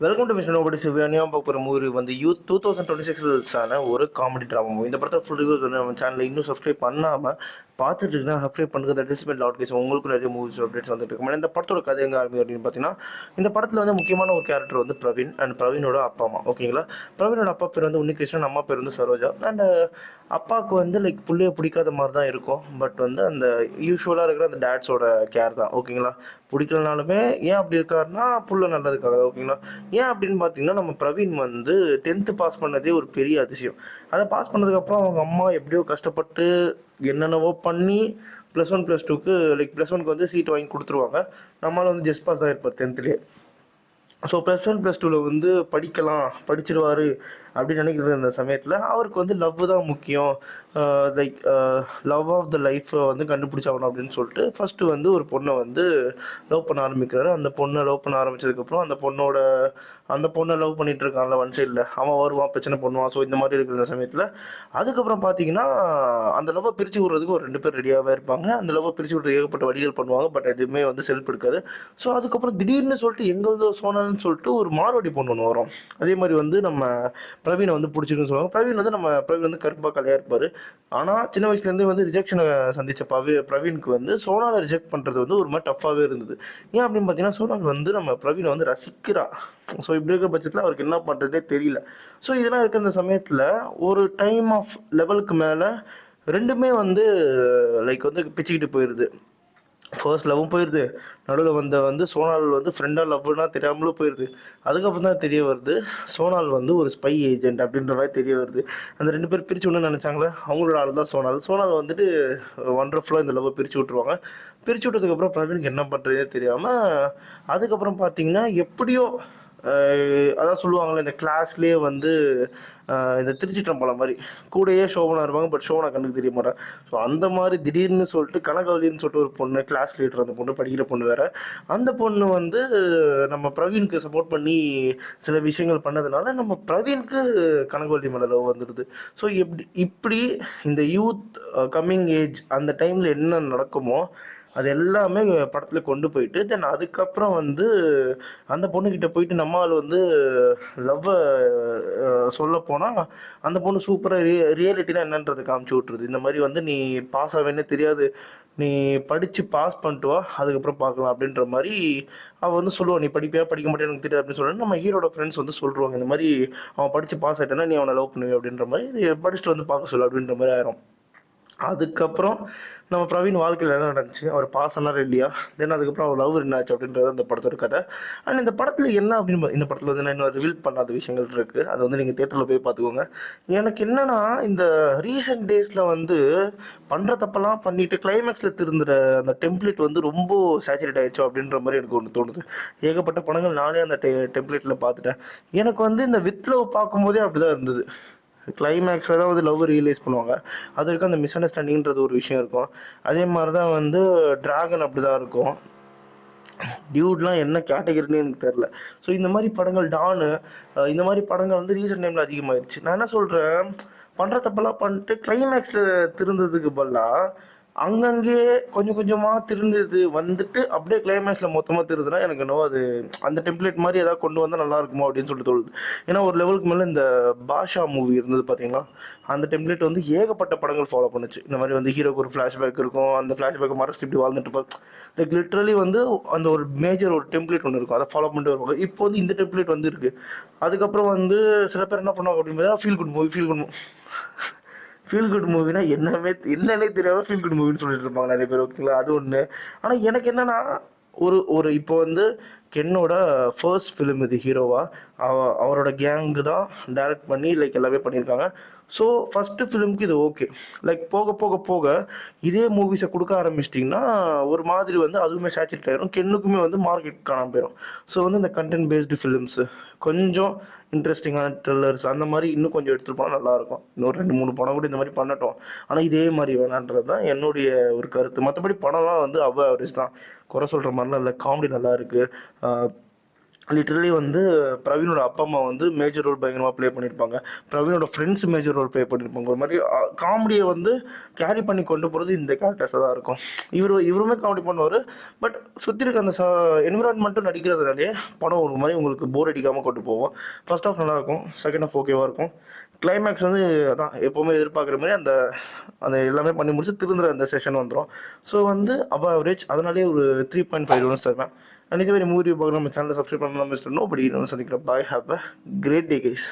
Welcome to mister nobody சிவியானியா பார்க்க போகிற movie வந்து யூத் 2026 ரிலீஸான ஒரு காமெடி ட்ராமா மூவி. இந்த படத்தை ஃபுல் ரிவ்யூஸ் வந்து நம்ம சேனலில் இன்னும் சப்ஸ்கிரைப் பண்ணாமல் பார்த்துட்டு இருக்குன்னா சப்ஸ்கிரைப் பண்ணுறது தட் லாட் கேஸ் உங்களுக்கு நிறைய மூவிஸ் அப்டேட்ஸ் வந்துட்டு இருக்கு. இந்த படத்தோட கதை எங்கே ஆரம்பிக்கும் அப்படின்னு பார்த்தீங்கன்னா, இந்த படத்தில் வந்து முக்கியமான ஒரு கேரக்டர் வந்து பிரவீன் அண்ட் பிரவீனோட அப்பா அம்மா. ஓகேங்களா, பிரவீனோட அப்பா பேர் வந்து உன்னிகிருஷ்ணன், அம்மா பேர் வந்து சரோஜா. அண்ட் அப்பாவுக்கு வந்து லைக் புள்ளைய பிடிக்காத மாதிரி தான் இருக்கும். பட் வந்து அந்த யூஸ்வலாக இருக்கிற அந்த டேட்ஸோட கேர் தான். ஓகேங்களா, பிடிக்கலனாலுமே ஏன் அப்படி இருக்காருன்னா புள்ள நல்லதுக்காக. ஓகேங்களா, ஏன் அப்படின்னு பார்த்தீங்கன்னா, நம்ம பிரவீன் வந்து 10th பாஸ் பண்ணதே ஒரு பெரிய அதிசயம். அதை பாஸ் பண்ணதுக்கப்புறம் அவங்க அம்மா எப்படியோ கஷ்டப்பட்டு என்னென்னவோ பண்ணி +1 +2க்கு லைக் +1க்கு வந்து சீட் வாங்கி கொடுத்துருவாங்க. நம்மளால் வந்து ஜஸ்ட் பாஸ் தான் இருப்பார் 10th. ஸோ +1 +2வில் வந்து படிச்சிருவார் அப்படின்னு நினைக்கிற அந்த சமயத்தில் அவருக்கு வந்து லவ் தான் முக்கியம். லைக் லவ் ஆஃப் த லைஃப்பை வந்து கண்டுபிடிச்சாகணும் அப்படின்னு சொல்லிட்டு ஃபஸ்ட்டு வந்து ஒரு பொண்ணை வந்து லவ் பண்ண ஆரம்பிக்கிறாரு. அந்த பொண்ணை லவ் பண்ண ஆரம்பித்ததுக்கப்புறம் அந்த பொண்ணை லவ் பண்ணிகிட்டு இருக்கான்ல ஒன் சைடில், அவன் வருவான் பிரச்சனை பண்ணுவான். ஸோ இந்த மாதிரி இருக்கிற சமயத்தில் அதுக்கப்புறம் பார்த்தீங்கன்னா அந்த லவ்வை பிரித்து விடுறதுக்கு ஒரு 2 பேர் ரெடியாகவே இருப்பாங்க. அந்த லவ்வை பிரித்து விடுறது ஏகப்பட்ட வழிகள் பண்ணுவாங்க. பட் எதுவுமே வந்து செல்ஃப் எடுக்காது. ஸோ அதுக்கப்புறம் திடீர்னு சொல்லிட்டு எங்களதோ சோனால்னு சொல்லிட்டு ஒரு மார்வாடி பொண்ணு ஒன்று வரும். அதே மாதிரி வந்து நம்ம பிரவீனை வந்து பிடிச்சிருக்குன்னு சொல்லுவாங்க. பிரவீன் வந்து கருப்பாக கலையாக இருப்பார். ஆனால் சின்ன வயசுலேருந்தே வந்து ரிஜெக்ஷனை சந்தித்த பிரவீனுக்கு வந்து சோனாலை ரிஜெக்ட் பண்ணுறது வந்து ஒரு மாதிரி டஃப்பாகவே இருந்தது. ஏன் அப்படின்னு பார்த்தீங்கன்னா, சோனால் வந்து நம்ம பிரவீனை வந்து ரசிக்கிறா. ஸோ இப்படி இருக்க பட்சத்தில் அவருக்கு என்ன பண்ணுறதே தெரியல. ஸோ இதெல்லாம் இருக்கிற இந்த சமயத்தில் ஒரு டைம் ஆஃப் லெவலுக்கு மேலே ரெண்டுமே வந்து லைக் வந்து பிச்சுக்கிட்டு போயிடுது. ஃபர்ஸ்ட் லவ்வும் போயிடுது, நடுவில் வந்து சோனால் வந்து ஃப்ரெண்டாக லவ்னா தெரியாமலும் போயிடுது. அதுக்கப்புறம் தான் தெரிய வருது சோனால் வந்து ஒரு ஸ்பை ஏஜென்ட் அப்படின்ற மாதிரி தெரிய வருது. அந்த 2 பேர் பிரித்து ஒன்று நினச்சாங்களே, அவங்களோட ஆள் தான் சோனால் வந்துட்டு ஒண்டர்ஃபுல்லாக இந்த லவ்வை பிரித்து விட்ருவாங்க. பிரித்து விட்டதுக்கப்புறம் பிரவீனுக்கு என்ன பண்ணுறதே தெரியாமல் அதுக்கப்புறம் பார்த்தீங்கன்னா எப்படியோ அதான் சொல்லுவாங்கள்ல, இந்த கிளாஸ்லேயே வந்து இந்த திருச்சிற்றம்பலம் மாதிரி கூடயே சோபனா இருப்பாங்க. பட் சோபனா கண்ணுக்கு தெரிய மாட்டாங்க. ஸோ அந்த மாதிரி திடீர்னு சொல்லிட்டு கனகவல்லின்னு சொல்லிட்டு ஒரு பொண்ணு, கிளாஸ் லீடர், அந்த பொண்ணு படிக்கிற பொண்ணு வேறு. அந்த பொண்ணு வந்து நம்ம பிரவீனுக்கு சப்போர்ட் பண்ணி சில விஷயங்கள் பண்ணதுனால நம்ம பிரவீனுக்கு கனகவல்லி மேலே லவ் வந்துடுது. ஸோ இப்படி இந்த யூத் கம்மிங் ஏஜ் அந்த டைமில் என்ன நடக்குமோ அது எல்லாமே படத்தில் கொண்டு போயிட்டு தென் அதுக்கப்புறம் வந்து அந்த பொண்ணுக்கிட்ட போயிட்டு நம்மால் வந்து லவ்வை சொல்லப்போனால் அந்த பொண்ணு சூப்பராக ரியாலிட்டினா என்னன்றது காமிச்சு விட்ருது. இந்த மாதிரி வந்து நீ பாஸ் ஆவேன்னே தெரியாது, நீ படித்து பாஸ் பண்ணிட்டு வா, அதுக்கப்புறம் பார்க்கலாம் அப்படின்ற மாதிரி அவள் வந்து சொல்லுவாள். நீ படிப்பியா படிக்க மாட்டேன்னு எனக்கு தெரியாது அப்படின்னு சொல்லிட்டு நம்ம ஹீரோட ஃப்ரெண்ட்ஸ் வந்து சொல்லுவாங்க, இந்த மாதிரி அவன் படித்து பாஸ் ஆகிட்டானா நீ அவனை லவ் பண்ணுவே அப்படின்ற மாதிரி, படிச்சுட்டு வந்து பார்க்க சொல்லு அப்படின்ற மாதிரி ஆயிரும். அதுக்கப்புறம் நம்ம பிரவீன் வாழ்க்கையில் என்ன நடந்துச்சு, அவர் பாஸ் ஆனார் இல்லையா, தென் அதுக்கப்புறம் அவர் லவ் என்னாச்சு அப்படின்றது அந்த படத்தோட கதை. அண்ட் இந்த படத்தில் என்ன அப்படின்னு இந்த படத்தில் வந்து நான் இன்னும் ரிவீல் பண்ணாத விஷயங்கள் இருக்குது. அது வந்து நீங்கள் தேட்டரில் போய் பார்த்துக்கோங்க. எனக்கு என்னென்னா, இந்த ரீசெண்ட் டேஸில் வந்து பண்ணுற தப்பெல்லாம் பண்ணிவிட்டு கிளைமேக்ஸில் திருந்துற அந்த டெம்ப்ளேட் வந்து ரொம்ப சேச்சுரேட் ஆகிடுச்சோ அப்படின்ற மாதிரி எனக்கு ஒன்று தோணுது. ஏகப்பட்ட படங்கள் நானே அந்த டெம்ப்ளேட்டில் பார்த்துட்டேன். எனக்கு வந்து இந்த வித் லவ் பார்க்கும்போதே அப்படி தான் இருந்தது. கிளைமேக்ஸில் தான் வந்து லவ் ரியலைஸ் பண்ணுவாங்க. அது வரைக்கும் அந்த மிஸ் அண்டர்ஸ்டாண்டிங்கிறது ஒரு விஷயம் இருக்கும். அதே மாதிரி தான் வந்து டிராகன் அப்படி தான் இருக்கும். டியூட்லாம் என்ன கேட்டகரின்னு எனக்கு தெரில. ஸோ இந்த மாதிரி படங்கள் இந்த மாதிரி படங்கள் வந்து ரீசெண்ட் டைமில் அதிகமாகிடுச்சு. நான் என்ன சொல்கிறேன், பண்ணுற தப்பெல்லாம் பண்ணிட்டு கிளைமேக்ஸில் திருந்ததுக்கு பதிலாக அங்கங்கேயே கொஞ்சம் கொஞ்சமாக திருந்தது வந்துட்டு அப்படியே கிளைமேக்ஸில் மொத்தமாக திருதுனா எனக்கு என்னவோ அது அந்த டெம்ப்ளேட் மாதிரி ஏதாவது கொண்டு வந்தால் நல்லா இருக்குமோ அப்படின்னு சொல்லிட்டு தோணுது. ஏன்னா ஒரு லெவலுக்கு மேலே இந்த பாஷா மூவி இருந்தது பார்த்தீங்களா, அந்த டெம்ப்ளேட் வந்து ஏகப்பட்ட படங்கள் ஃபாலோ பண்ணுச்சு. இந்த மாதிரி வந்து ஹீரோக்கு ஒரு ஃப்ளாஷ்பேக் இருக்கும், அந்த ஃப்ளாஷ்பேக்கை மறைச்சிட்டு இப்படி வாழ்ந்துட்டு இருப்பாங்க. லைக் லிட்ரலி வந்து அந்த ஒரு மேஜர் ஒரு டெம்ப்ளேட் ஒன்று இருக்கும், அதை ஃபாலோ பண்ணிட்டு வருவாங்க. இப்போ வந்து இந்த டெம்ப்ளேட் வந்து இருக்குது. அதுக்கப்புறம் வந்து சில பேர் என்ன பண்ணுவாங்க அப்படின்னு பார்த்தீங்கன்னா, ஃபீல் குட் மூவினா என்னன்னே தெரியாமல் ஃபீல் குட் மூவின்னு சொல்லிட்டு இருப்பாங்க நிறைய பேர். ஓகேங்களா, அது ஒன்று. ஆனால் எனக்கு என்னென்னா, ஒரு இப்போ வந்து கென்னோட ஃபர்ஸ்ட் ஃபிலிம் இது ஹீரோவா. அவரோட கேங்கு தான் டைரக்ட் பண்ணி லைக் எல்லாமே பண்ணியிருக்காங்க. ஸோ ஃபஸ்ட்டு ஃபிலிமுக்கு இது ஓகே. லைக் போக போக போக இதே மூவிஸை கொடுக்க ஆரம்பிச்சிட்டிங்கன்னா ஒரு மாதிரி வந்து அதுவுமே சேச்சுரேட் ஆகிரும். கென்னுக்குமே வந்து மார்க்கெட் காணாமல் போயிடும். ஸோ வந்து இந்த கண்டென்ட் பேஸ்டு ஃபிலிம்ஸு கொஞ்சம் இன்ட்ரெஸ்டிங்கான ட்ரில்லர்ஸ் அந்த மாதிரி இன்னும் கொஞ்சம் எடுத்துகிட்டு போனால் நல்லாயிருக்கும். இன்னொரு 2-3 படம் கூட இந்த மாதிரி பண்ணட்டும். ஆனால் இதே மாதிரி வேணான்றது தான் என்னுடைய ஒரு கருத்து. மற்றபடி படம்லாம் வந்து அவரேஜ் தான், குறை சொல்கிற மாதிரிலாம் இல்லை. காமெடி நல்லா இருக்குது. லிட்டரலி வந்து பிரவீனோட அப்பா அம்மா வந்து மேஜர் ரோல் பயங்கரமாக ப்ளே பண்ணியிருப்பாங்க. பிரவீனோட ஃப்ரெண்ட்ஸ் மேஜர் ரோல் ப்ளே பண்ணியிருப்பாங்க. ஒரு மாதிரி காமெடியை வந்து கேரி பண்ணி கொண்டு போகிறது இந்த கேரக்டர்ஸாக தான் இருக்கும். இவருமே காமெடி பண்ணுவார். பட் சுற்றி இருக்க அந்த என்விரான்மெண்ட்டும் நடிக்கிறதுனாலே படம் ஒரு மாதிரி உங்களுக்கு போர் அடிக்காமல் கொண்டு போவோம். ஃபர்ஸ்ட் ஆஃப் நல்லாயிருக்கும், செகண்ட் ஆஃப் ஓகேவாக இருக்கும். கிளைமேக்ஸ் வந்து அதான் எப்போவுமே எதிர்பார்க்குற மாதிரி அந்த அந்த எல்லாமே பண்ணி முடிச்சு திருந்துற அந்த செஷன் வந்துடும். ஸோ வந்து அபவ் ஆவரேஜ், அதனாலே ஒரு 3.5 ரவுண்ட்ஸ் தருவேன். And if you have any movie, you can subscribe to my channel. Nobody knows. Bye. Have a great day, guys.